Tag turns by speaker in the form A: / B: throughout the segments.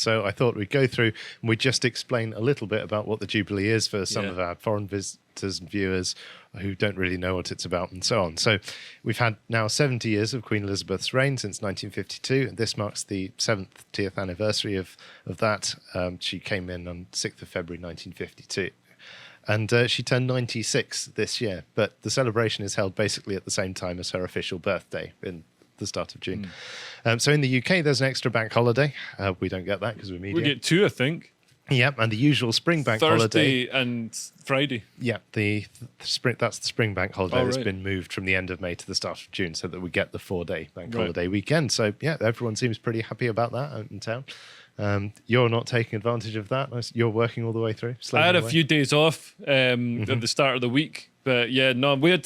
A: So I thought we'd go through and we'd just explain a little bit about what the Jubilee is for some of our foreign visitors and viewers who don't really know what it's about and so on. So we've had now 70 years of Queen Elizabeth's reign since 1952, and this marks the 70th anniversary of that. She came in on 6th of February 1952. And she turned 96 this year, but the celebration is held basically at the same time as her official birthday in the start of June. So in the UK, there's an extra bank holiday. We don't get that because we're media.
B: We get 2, I think.
A: Yep, and the usual spring bank holiday.
B: Thursday and Friday.
A: Yeah, the spring. That's the spring bank holiday that's
B: right.
A: been moved from the end of May to the start of June, so that we get the 4-day bank holiday weekend. So yeah, everyone seems pretty happy about that out in town. You're not taking advantage of that. You're working all the way through.
B: I had a few days off at the start of the week. But yeah, no, I had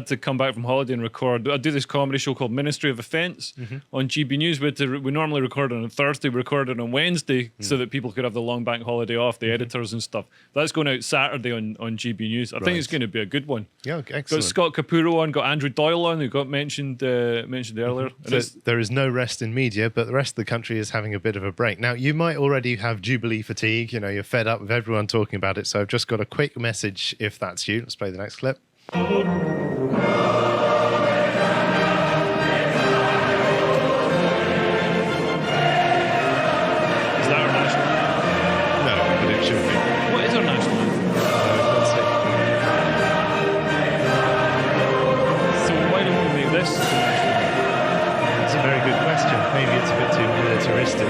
B: to come back from holiday and record. I do this comedy show called Ministry of Offence on GB News. We normally record on a Thursday, we recorded on Wednesday so that people could have the long bank holiday off, the editors and stuff. That's going out Saturday on GB News. I think it's going to be a good one.
A: Yeah, excellent.
B: Got Scott Capurro on, got Andrew Doyle on, who got mentioned earlier.
A: So there is no rest in media, but the rest of the country is having a bit of a break. Now, you might already have Jubilee fatigue. You know, you're fed up with everyone talking about it. So I've just got a quick message if that's you. Let's play the next clip.
B: Is that our national anthem?
A: No, but it should be.
B: What is our national anthem?
A: Let's see.
B: So why don't we make this the national anthem?
A: That's a very good question. Maybe it's a bit too militaristic.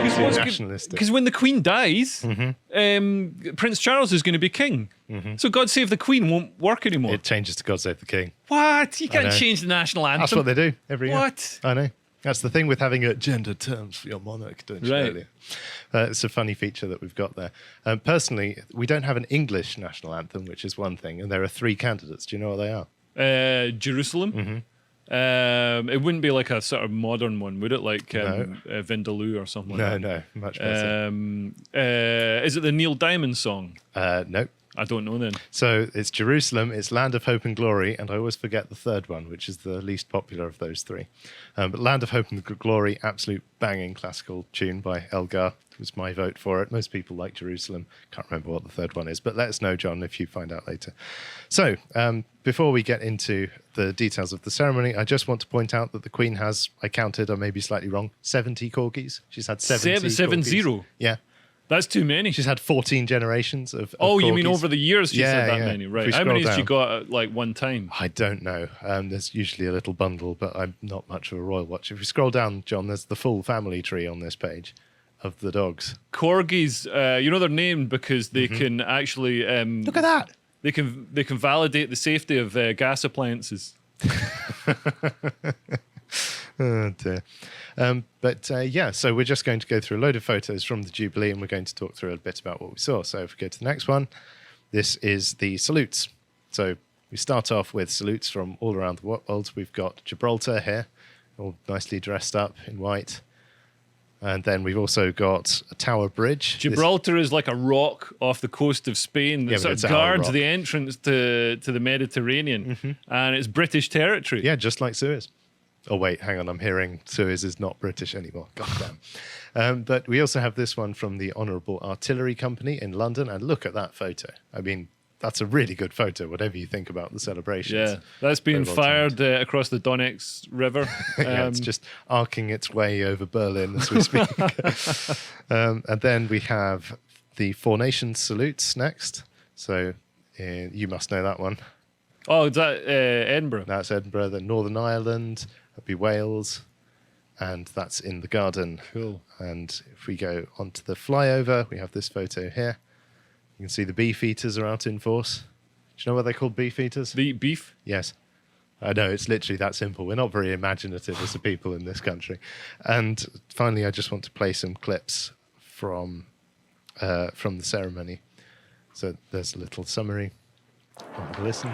A: It's too nationalistic.
B: Because when the Queen dies, Prince Charles is going to be king. So God Save the Queen won't work anymore.
A: It changes to God Save the King.
B: What? You can't change the national anthem.
A: That's what they do every year.
B: What?
A: I know. That's the thing with having a gender terms for your monarch, don't you?
B: Right.
A: It's a funny feature that we've got there. Personally, we don't have an English national anthem, which is one thing, and there are 3 candidates. Do you know what they are?
B: Jerusalem. It wouldn't be like a sort of modern one, would it? Like Vindaloo or something like that?
A: No, much better.
B: Is it the Neil Diamond song?
A: No.
B: I don't know then.
A: So it's Jerusalem, it's Land of Hope and Glory, and I always forget the third one, which is the least popular of those 3. But Land of Hope and Glory, absolute banging classical tune by Elgar. It was my vote for it. Most people like Jerusalem. Can't remember what the third one is, but let us know, John, if you find out later. So before we get into the details of the ceremony, I just want to point out that the Queen has, I counted, I may be slightly wrong, 70 corgis. She's had 70
B: 70?
A: Yeah.
B: That's too many.
A: She's had 14 generations of
B: Oh,
A: corgis.
B: you mean over the years she's had that many, right? How many has she got at like one time?
A: I don't know. There's usually a little bundle, but I'm not much of a royal watcher. If you scroll down, John, there's the full family tree on this page of the dogs.
B: Corgis, you know they're named because they can actually...
A: Look at that!
B: They can validate the safety of gas appliances.
A: Oh dear. So we're just going to go through a load of photos from the Jubilee and we're going to talk through a bit about what we saw. So if we go to the next one, this is the salutes. So we start off with salutes from all around the world. We've got Gibraltar here, all nicely dressed up in white. And then we've also got a Tower Bridge.
B: Gibraltar is like a rock off the coast of Spain that sort of guards the entrance to the Mediterranean. And it's British territory.
A: Yeah, just like Suez. Oh, wait, hang on. I'm hearing Suez is not British anymore. God damn. But we also have this one from the Honourable Artillery Company in London. And look at that photo. I mean, that's a really good photo, whatever you think about the celebrations.
B: Yeah, that's being fired across the Donetsk River.
A: Yeah, it's just arcing its way over Berlin as we speak. And then we have the Four Nations salutes next. So you must know that one.
B: Oh, is that Edinburgh?
A: That's Edinburgh. Then Northern Ireland, that'd be Wales, and that's in the garden.
B: Cool.
A: And if we go onto the flyover, we have this photo here. You can see the beefeaters are out in force. Do you know what they're called, beefeaters?
B: They eat beef?
A: Yes. I know, it's literally that simple. We're not very imaginative as a people in this country. And finally, I just want to play some clips from the ceremony. So there's a little summary. Have a listen.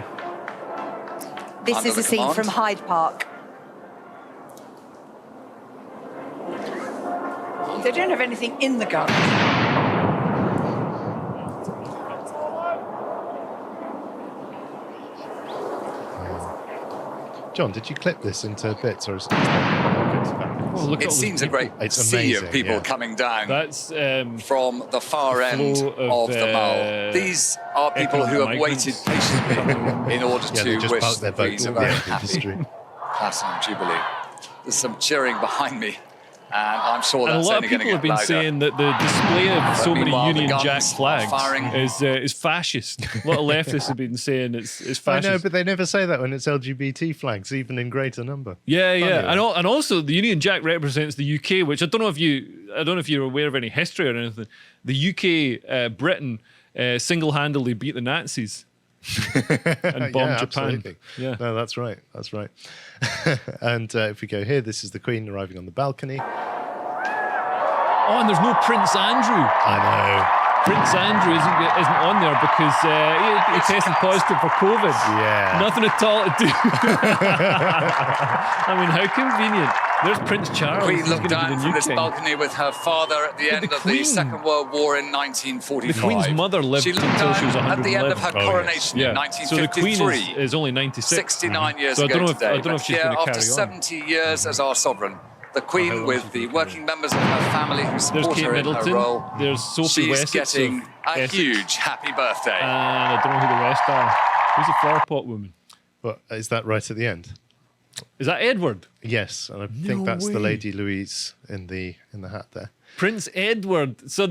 C: This is a scene from Hyde Park. They don't have anything in the garden.
A: John, did you clip this into bits or is it? Okay. fabulous.
B: look at
D: It
B: all those
D: seems a
B: people.
D: great
A: It's
D: sea
A: amazing,
D: of people
A: yeah.
D: coming down
B: That's
D: from the far end
B: flow
D: of the Mall. These are people who have
B: economic
D: waited
B: migrants
D: patiently in order
A: Yeah, they
D: to
A: just
D: wish
A: parked
D: the
A: their boat
D: Queens a
A: all the
D: very
A: way up the
D: happy
A: street.
D: Platinum Jubilee. There's some cheering behind me, and I'm sure
B: And a
D: that's
B: lot of
D: only going to
B: people
D: get
B: have been
D: louder.
B: saying that the display of so many
D: meanwhile, the
B: Union Jack
D: guns are
B: flags
D: firing.
B: is fascist. A lot of leftists have been saying it's
A: I
B: fascist.
A: know, but they never say that when it's LGBT flags, even in greater number.
B: Yeah, yeah,
A: Funny,
B: and also the Union Jack represents the UK, which I don't know if you're aware of any history or anything. The UK, Britain, single-handedly beat the Nazis and bombed
A: Yeah,
B: Japan.
A: absolutely.
B: Yeah.
A: No, that's right. That's right. And if we go here, this is the Queen arriving on the balcony.
B: Oh, and there's no Prince Andrew.
A: I
B: Prince Andrew isn't on there because he tested positive for COVID.
A: Yeah.
B: Nothing at all to do. I mean, how convenient. There's Prince Charles.
D: Queen
B: He's
D: looked
B: gonna be
D: down
B: the
D: from
B: new
D: this
B: king.
D: balcony with her father at the end of the
B: Queen-
D: Second World War in 1945.
B: The Queen's mother lived
D: she looked
B: until
D: down
B: she was
D: at the end of
B: 111.
D: her
A: Oh, yes.
D: coronation in
B: Yeah. So the Queen
D: 1953.
B: is only 96.
D: 69 years
B: So I
D: ago
B: don't know if-
D: today.
B: I don't know if
D: But
B: she's
D: here,
B: gonna
D: after
B: carry on.
D: 70 years as our sovereign, the
B: How
D: Queen
B: long
D: with
B: she's
D: the
B: gonna
D: working members of her family who
B: There's
D: support
B: Kate
D: her in her
B: Middleton.
D: role,
B: There's Sophie
D: she's
B: Wessex
D: getting
B: of
D: a
B: Essex.
D: huge happy birthday.
B: And I don't know who the rest are. Who's the flower pot woman?
A: But is that right at the end?
B: Is that Edward?
A: Yes, and I think
B: No
A: that's the
B: way.
A: Lady Louise in the hat there.
B: Prince Edward. So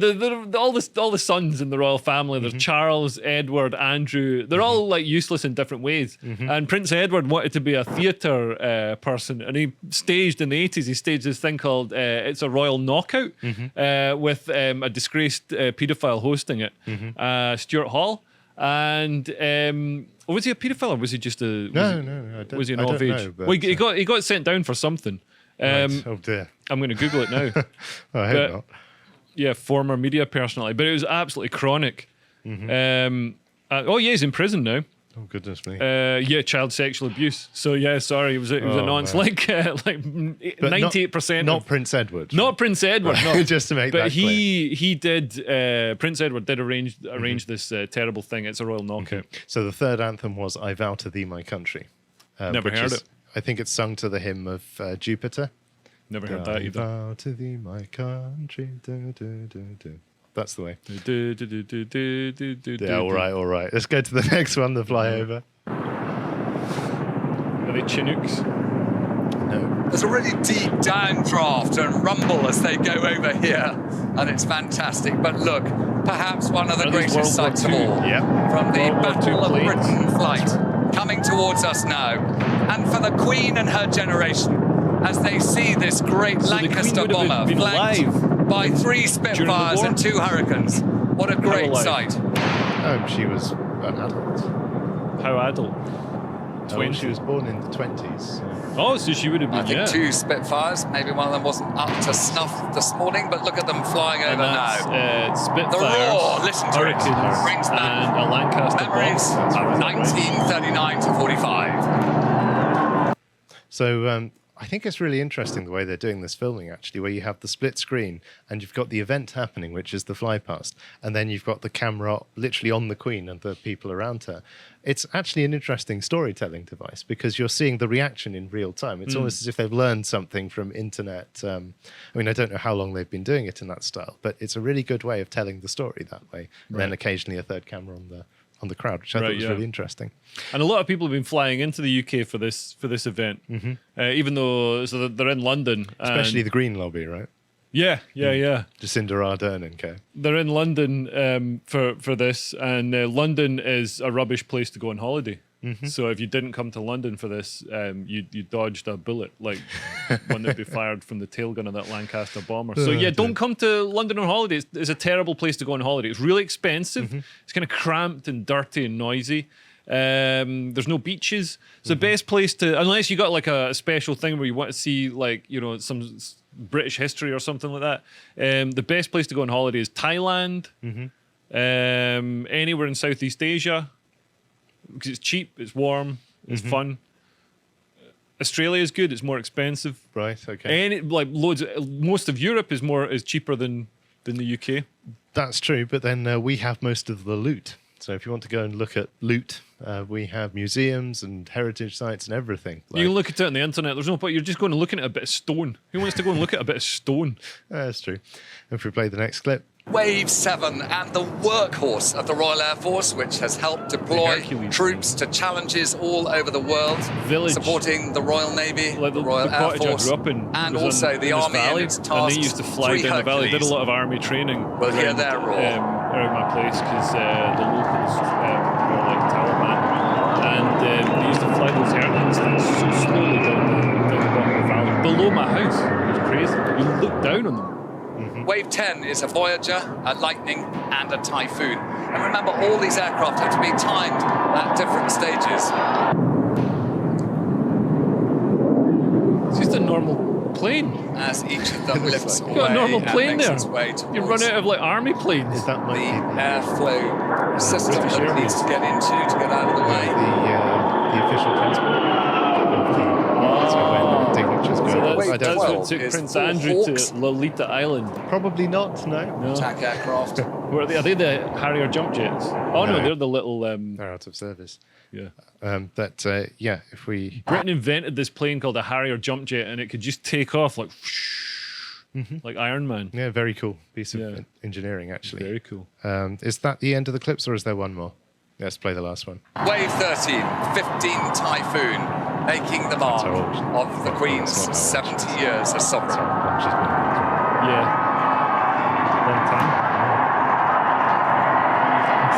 B: all the sons in the royal family. There's Charles, Edward, Andrew. They're all like useless in different ways. And Prince Edward wanted to be a theatre person, and he staged in the 80s. He staged this thing called "It's a Royal Knockout" with a disgraced paedophile hosting it, Stuart Hall. And was he a paedophile or was he just a
A: No, I don't.
B: was he an
A: I don't
B: off age?
A: know, but,
B: Well, he got sent down for something.
A: right. Oh dear.
B: I'm going to Google it now.
A: I hope
B: but-
A: not.
B: Yeah, former media personality, but it was absolutely chronic. Oh yeah, he's in prison now.
A: Oh goodness me.
B: Yeah, child sexual abuse. So yeah, sorry, it was a
A: Oh,
B: nonce.
A: man.
B: Like
A: But
B: 98%.
A: Not Prince Edward.
B: Not Prince Edward. No.
A: Just to make
B: But
A: that clear.
B: he did. Prince Edward did arrange this terrible thing. It's a royal knockout.
A: So the third anthem was "I Vow to Thee, My Country."
B: Never
A: which
B: heard
A: is-
B: it.
A: I think it's sung to the hymn of Jupiter.
B: Never heard that
A: I
B: either.
A: vow to thee, my country. Do, do, do, do. That's the way. Yeah, all right, all right. Let's go to the next one, the flyover.
B: Are they Chinooks?
A: No.
D: There's a really deep downdraft and rumble as they go over here, and it's fantastic. But look, perhaps one of the
B: Are these
D: greatest
B: World War
D: sights of
B: II?
D: all.
A: Yep.
D: From the
B: World War
D: Battle
B: II
D: of
B: planes.
D: Britain flight coming towards us now. And for the Queen and her generation, as they see this great
B: So the Queen
D: Lancaster
B: would have
D: bomber
B: been
D: flanked
B: alive
D: by 3
B: during the
D: Spitfires
B: war?
D: and 2 Hurricanes. What a great
B: alive?
D: sight.
A: Oh, she was an adult.
B: How adult?
A: Oh,
B: 20.
A: she was born in the 20s.
B: Oh, so she would have been.
D: I think
B: yeah.
D: 2 Spitfires. Maybe one of them wasn't up to snuff this morning, but look at them flying
B: And
D: over
B: that's
D: now.
B: Spitfires,
D: The roar, listen to it.
B: Hurricanes,
D: Brings back
B: and a Lancaster
D: Memories
B: bomb.
D: of 1939 to 45.
A: So I think it's really interesting the way they're doing this filming, actually, where you have the split screen and you've got the event happening, which is the fly past, and then you've got the camera literally on the Queen and the people around her. It's actually an interesting storytelling device because you're seeing the reaction in real time. It's almost as if they've learned something from internet. I mean, I don't know how long they've been doing it in that style, but it's a really good way of telling the story that way. And then occasionally a third camera on the crowd, which I thought was really interesting.
B: And a lot of people have been flying into the UK for this event, even though they're in London,
A: Especially
B: and-
A: the Green Lobby, right?
B: yeah.
A: Jacinda Ardern and co.
B: They're in London for this, and London is a rubbish place to go on holiday. So if you didn't come to London for this, you dodged a bullet, like one that'd be fired from the tail gun of that Lancaster bomber. So yeah, don't come to London on holiday. It's a terrible place to go on holiday. It's really expensive. It's kind of cramped and dirty and noisy. There's no beaches. It's the best place to, unless you got like a special thing where you want to see like, you know, some British history or something like that. The best place to go on holiday is Thailand, anywhere in Southeast Asia, because it's cheap, it's warm, it's fun. Australia is good. It's more expensive.
A: Right, okay.
B: And most of Europe is cheaper than the UK.
A: That's true, but then we have most of the loot. So if you want to go and look at loot, we have museums and heritage sites and everything.
B: You can look at it on the internet. There's no point. You're just going and looking at a bit of stone. Who wants to go and look at a bit of stone?
A: That's true. If we play the next clip.
D: Wave 7 and the workhorse of the Royal Air Force, which has helped deploy troops to challenges all over the world, supporting the Royal Navy,
B: Like
D: the Royal Air Force,
B: and
D: also the Army
B: valley,
D: in its tasks.
B: and they used to fly down the valley. Did a lot of army training.
D: We'll hear their roar.
B: Around my place because the locals were like Taliban, and they used to fly those airplanes so slowly down the bottom of the valley below my house. It was crazy. You look down on them.
D: Wave 10 is a Voyager, a Lightning, and a Typhoon. And remember, all these aircraft have to be timed at different stages.
B: It's just a normal plane.
D: As each of them lifts away,
B: You got a normal plane
D: and makes
B: there.
D: its way
B: You
D: towards
B: run out of like army planes.
A: Is that
D: the
A: like
D: airflow system
A: British
D: that it needs to get into to get out of the way.
A: the official transport? That's when the dignitaries go.
D: Wave
A: I don't
D: 12
A: know.
B: It took
D: is
B: Prince
D: all
B: Andrew
D: Hawks.
B: to Lolita Island.
A: Probably not, no.
B: No.
D: Attack aircraft.
B: Are they the Harrier jump jets? Oh no,
A: No.
B: they're the little.
A: They're out of service.
B: Yeah.
A: If we...
B: Britain invented this plane called a Harrier jump jet, and it could just take off like, like Iron Man.
A: Yeah, very cool piece of
B: Yeah.
A: engineering, actually.
B: Very cool.
A: Is that the end of the clips, or is there one more? Let's play the last one.
D: Wave 13, 15 Typhoon, making the mark
A: That's old.
D: of the Queen's
A: That's not how old.
D: 70 years as sovereign.
A: She's been-
B: Yeah. Long time.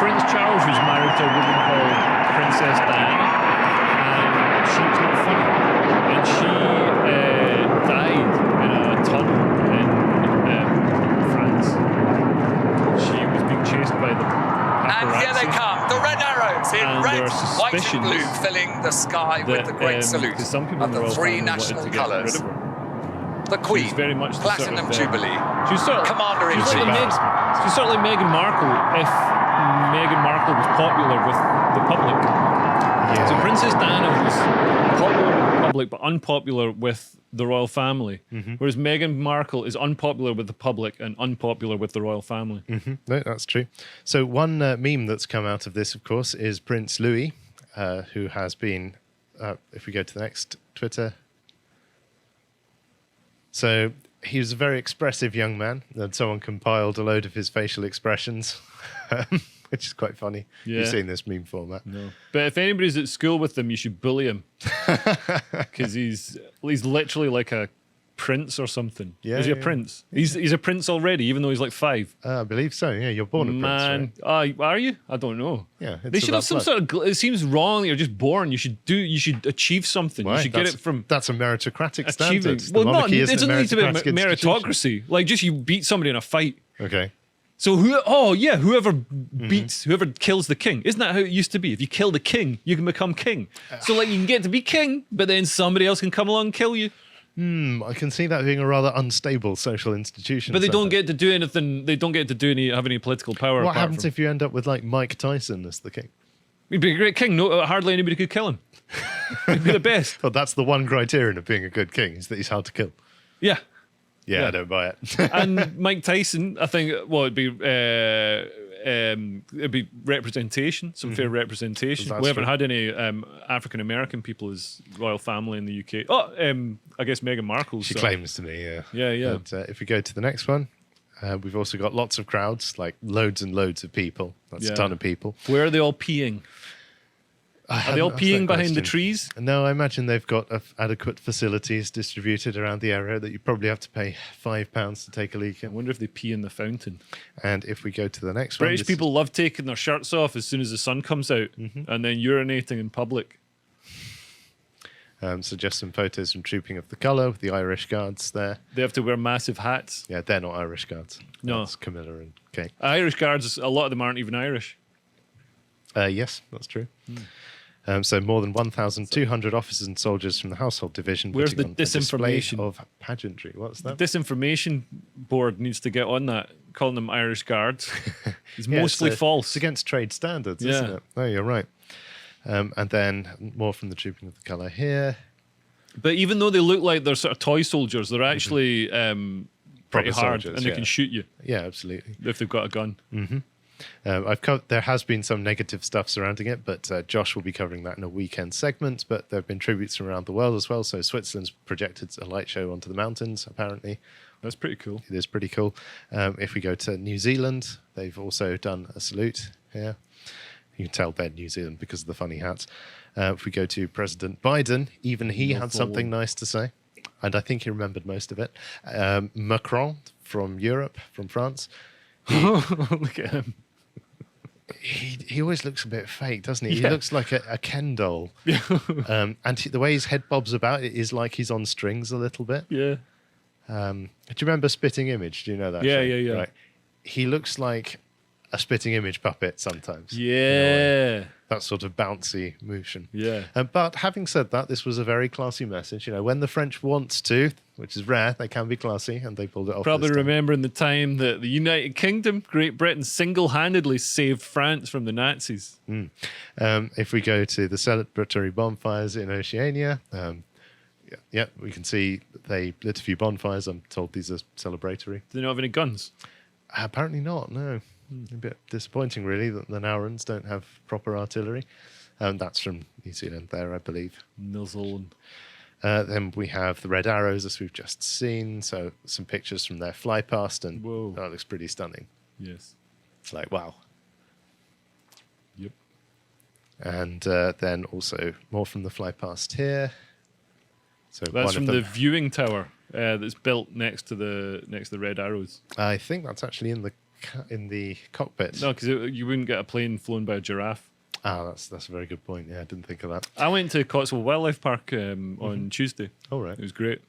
B: Prince Charles was married to a woman called Princess Diana, and she was not funny. And she died in a tunnel in France. She was being chased by the
D: And here they
B: paparazzi.
D: come, the red arrows in
B: And
D: red,
B: there are
D: white and
B: suspicions
D: blue, filling the sky with the great salute
B: because some people
D: of
B: in the
D: the
B: royal
D: three
B: family wanted
D: national
B: to get rid
D: colours.
B: of her.
D: The
B: She
D: Queen,
B: was very much the
D: Platinum
B: sort of,
D: Jubilee,
B: She was sort of
D: Commander-in-Chief.
B: She was sort of like Meghan Markle if Meghan Markle was popular with the public.
A: Yeah.
B: So Princess Diana was popular with the public but unpopular with the royal family, whereas Meghan Markle is unpopular with the public and unpopular with the royal family.
A: No, that's true. So one meme that's come out of this, of course, is Prince Louis, who has been, if we go to the next Twitter. So he was a very expressive young man, and someone compiled a load of his facial expressions, which is quite funny.
B: Yeah.
A: You've seen this meme format.
B: No. But if anybody's at school with him, you should bully him because he's literally like a prince or something.
A: Yeah,
B: Is he a
A: yeah.
B: prince? He's a prince already, even though he's like 5.
A: I believe so. Yeah, you're born a prince,
B: Man,
A: right?
B: are you? I don't know.
A: Yeah,
B: They
A: it's
B: should have
A: about
B: some
A: blood.
B: sort of. It seems wrong that you're just born. You should achieve something.
A: Why?
B: You should get
A: That's-
B: it from
A: That's a meritocratic
B: achieving.
A: standard. The
B: Well, not.
A: monarchy
B: It
A: isn't
B: doesn't
A: a
B: need to be
A: meritocratic institution.
B: meritocracy. Like just you beat somebody in a fight.
A: Okay.
B: So whoever beats, whoever kills the king. Isn't that how it used to be? If you kill the king, you can become king. So like you can get to be king, but then somebody else can come along and kill you.
A: I can see that being a rather unstable social institution.
B: But they don't
A: somewhere.
B: get to do anything. They don't get to have any political power.
A: What
B: apart
A: happens
B: from,
A: if you end up with like Mike Tyson as the king?
B: he'd be a great king? No, hardly anybody could kill him. He'd be the best.
A: Well, that's the one criterion of being a good king, is that he's hard to kill.
B: Yeah.
A: Yeah,
B: Yeah.
A: I don't buy it.
B: And Mike Tyson, I think, well, it'd be representation, some fair representation.
A: That's
B: We haven't
A: true.
B: had any African American people as royal family in the UK. Oh, I guess Meghan Markle.
A: She claims to me, yeah.
B: Yeah, yeah.
A: But, if we go to the next one, we've also got lots of crowds, like loads and loads of people. That's
B: Yeah.
A: a ton of people.
B: Where are they all peeing? Are they all peeing behind the trees?
A: No, I imagine they've got adequate facilities distributed around the area that you probably have to pay £5 to take a leak
B: I
A: in.
B: wonder if they pee in the fountain.
A: And if we go to the next one,
B: British
A: this
B: people love taking their shirts off as soon as the sun comes out and then urinating in public.
A: so just some photos from Trooping of the Colour with the Irish Guards there.
B: They have to wear massive hats.
A: Yeah, they're not Irish Guards.
B: No.
A: That's Camilla and Kate.
B: Irish guards, a lot of them aren't even Irish.
A: Yes, that's true. So more than 1,200 officers and soldiers from the household division.
B: Where's
A: putting
B: the
A: on a display
B: disinformation?
A: of pageantry? What's that?
B: The disinformation board needs to get on that, calling them Irish guards. It's
A: Yeah,
B: mostly
A: it's
B: false.
A: against trade standards,
B: Yeah.
A: isn't it? Oh, you're right. And then more from the Trooping of the Colour here.
B: But even though they look like they're sort of toy soldiers, they're actually pretty
A: Proper
B: hard
A: soldiers,
B: and they
A: yeah.
B: can shoot you
A: Yeah, absolutely.
B: if they've got a gun.
A: There has been some negative stuff surrounding it, but Josh will be covering that in a weekend segment. But there have been tributes from around the world as well. So Switzerland's projected a light show onto the mountains, apparently.
B: That's pretty cool.
A: It is pretty cool. If we go to New Zealand, they've also done a salute here. You can tell they're New Zealand because of the funny hats. If we go to President Biden, even he had something nice to say. And I think he remembered most of it. Macron from Europe, from France.
B: Look at him.
A: He always looks a bit fake, doesn't he?
B: Yeah.
A: He looks like a Ken doll. And the way his head bobs about, it is like he's on strings a little bit.
B: Yeah.
A: Do you remember Spitting Image? Do you know that?
B: Yeah,
A: show?
B: yeah.
A: Right. He looks like a Spitting Image puppet sometimes.
B: Yeah.
A: That sort of bouncy motion.
B: Yeah.
A: But having said that, this was a very classy message. When the French want to, which is rare, they can be classy, and they pulled it off.
B: Probably
A: this time.
B: remembering the time that the United Kingdom, Great Britain, single-handedly saved France from the Nazis.
A: If we go to the celebratory bonfires in Oceania, we can see they lit a few bonfires. I'm told these are celebratory.
B: Do they not have any guns?
A: Apparently not, no. A bit disappointing, really, that the Naurans don't have proper artillery. That's from New Zealand there, I believe.
B: New Zealand.
A: Then we have the Red Arrows, as we've just seen. So some pictures from their fly past, and that looks pretty stunning.
B: Yes.
A: It's like, wow.
B: Yep.
A: And then also more from the fly past here. So
B: That's
A: one
B: from
A: of
B: the
A: them,
B: viewing tower that's built next to the Red Arrows.
A: I think that's actually in the cockpit.
B: No, because you wouldn't get a plane flown by a giraffe.
A: That's a very good point. Yeah, I didn't think of that.
B: I went to Cotswold Wildlife Park on Tuesday.
A: Oh, right.
B: It was great.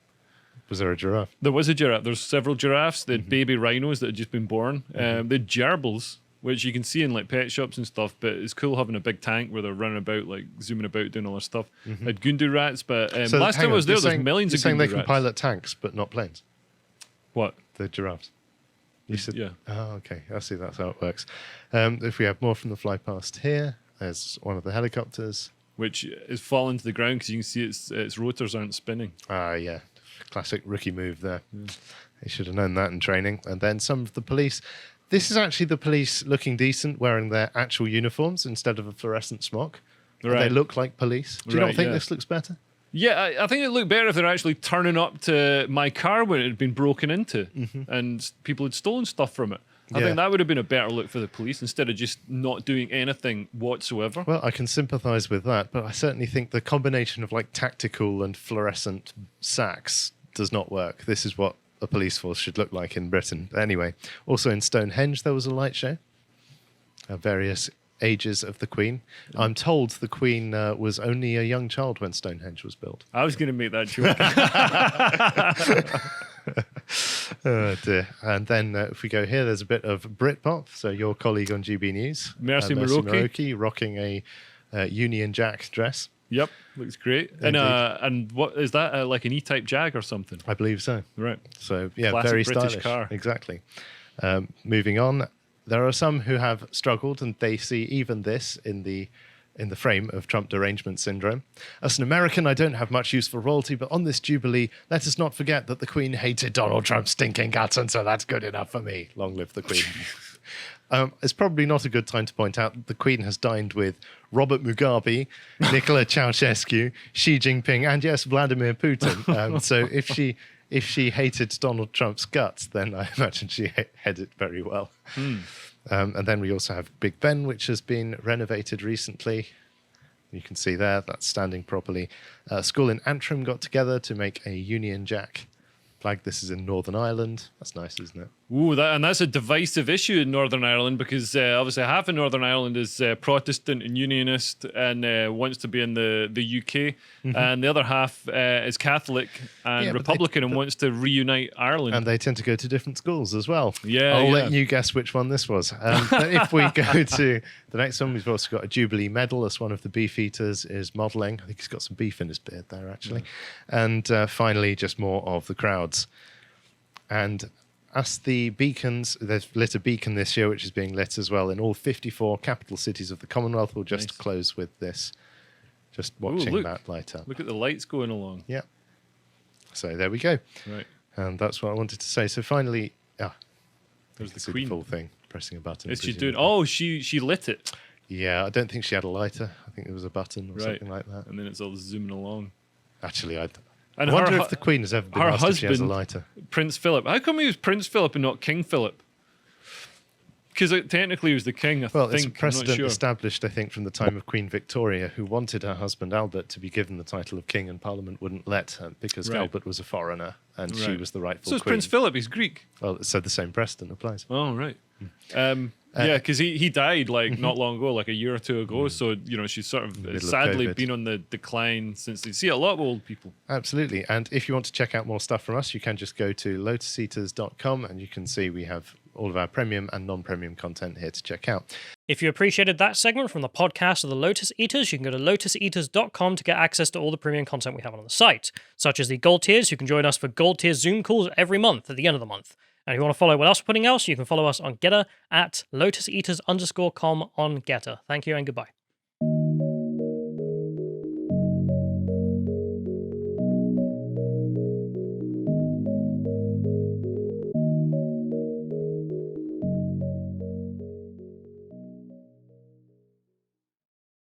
A: Was there a giraffe?
B: There was a giraffe. There's several giraffes. They had baby rhinos that had just been born. They had gerbils, which you can see in like pet shops and stuff, but it's cool having a big tank where they're running about, like zooming about, doing all their stuff. Had Gundu rats, but
A: So
B: last time I was there, there's millions of
A: You're saying
B: Gundu
A: they can
B: rats.
A: pilot tanks, but not planes?
B: What?
A: The giraffes. You said,
B: Yeah.
A: Oh, okay. I see. That's how it works. If we have more from the fly past here, there's one of the helicopters.
B: Which is falling to the ground because you can see its rotors aren't spinning.
A: Yeah. Classic rookie move there. He should have known that in training. And then some of the police. This is actually the police looking decent, wearing their actual uniforms instead of a fluorescent smock. And
B: Right.
A: they look like police. Do you not
B: Right,
A: think
B: yeah.
A: this looks better?
B: Yeah, I think it'd look better if they're actually turning up to my car when it had been broken into and people had stolen stuff from it. I
A: Yeah.
B: think that would have been a better look for the police instead of just not doing anything whatsoever.
A: Well, I can sympathise with that, but I certainly think the combination of like tactical and fluorescent sacks does not work. This is what a police force should look like in Britain. But anyway, also in Stonehenge there was a light show. Various ages of the Queen. I'm told the Queen was only a young child when Stonehenge was built.
B: I was going to make that joke.
A: Oh dear. And then if we go here, there's a bit of Britpop. So your colleague on GB News,
B: Mercy
A: Muroki, rocking a Union Jack dress.
B: Yep, looks great. And what is that? Like an E-Type Jag or something?
A: I believe so.
B: Right.
A: So yeah,
B: Classic
A: very
B: British
A: stylish.
B: car.
A: Exactly. Moving on, there are some who have struggled, and they see even this in the frame of Trump derangement syndrome. As an American, I don't have much use for royalty, but on this Jubilee, let us not forget that the Queen hated Donald Trump's stinking guts, and so that's good enough for me. Long live the Queen. It's probably not a good time to point out that the Queen has dined with Robert Mugabe, Nicola Ceausescu, Xi Jinping, and yes, Vladimir Putin. So if she hated Donald Trump's guts, then I imagine she had it very well. And then we also have Big Ben, which has been renovated recently. You can see there, that's standing properly. A school in Antrim got together to make a Union Jack flag. This is in Northern Ireland. That's nice, isn't it?
B: Ooh, that's a divisive issue in Northern Ireland because obviously half of Northern Ireland is Protestant and Unionist and wants to be in the UK, and the other half is Catholic and Republican and wants to reunite Ireland.
A: And they tend to go to different schools as well.
B: Yeah,
A: I'll let you guess which one this was. But if we go to the next one, we've also got a Jubilee medal as one of the Beefeaters is modelling. I think he's got some beef in his beard there, actually. And finally, just more of the crowds. And as the beacons, they've lit a beacon this year, which is being lit as well in all 54 capital cities of the Commonwealth. We'll just close with this, just watching that light up.
B: Look at the lights going along.
A: Yeah. So there we go.
B: Right.
A: And that's what I wanted to say. So finally,
B: There's the
A: See
B: Queen.
A: the full thing, pressing a button.
B: Is she
A: presumably.
B: doing? Oh, she lit it,
A: Yeah, I don't think she had a lighter. I think there was a button or
B: right?
A: something like that.
B: And then it's all zooming along.
A: Actually, I
B: And
A: wonder
B: her
A: if the Queen has ever been
B: her
A: asked if she has a
B: husband-
A: lighter.
B: Prince Philip. How come he was Prince Philip and not King Philip? Because technically he was the king. I
A: Well,
B: think.
A: it's a
B: I'm not
A: precedent
B: sure.
A: established, I think, from the time of Queen Victoria, who wanted her husband Albert to be given the title of king, and Parliament wouldn't let her because
B: Right.
A: Albert was a foreigner and she
B: Right.
A: was the rightful
B: So it's
A: queen.
B: Prince Philip. He's Greek.
A: Well, so the same precedent applies.
B: Oh right. Yeah, because he died like not long ago, like a year or two ago. So she's sort of
A: middle of
B: sadly
A: COVID.
B: been on the decline since. You see a lot of old people.
A: Absolutely. And if you want to check out more stuff from us, you can just go to lotuseaters.com and you can see we have all of our premium and non-premium content here to check out.
E: If you appreciated that segment from the podcast of the Lotus Eaters, you can go to lotuseaters.com to get access to all the premium content we have on the site, such as the Gold Tiers. You can join us for Gold Tier Zoom calls every month at the end of the month. And if you want to follow what else we're putting out, you can follow us on Getter at lotuseaters_com on Getter. Thank you and goodbye.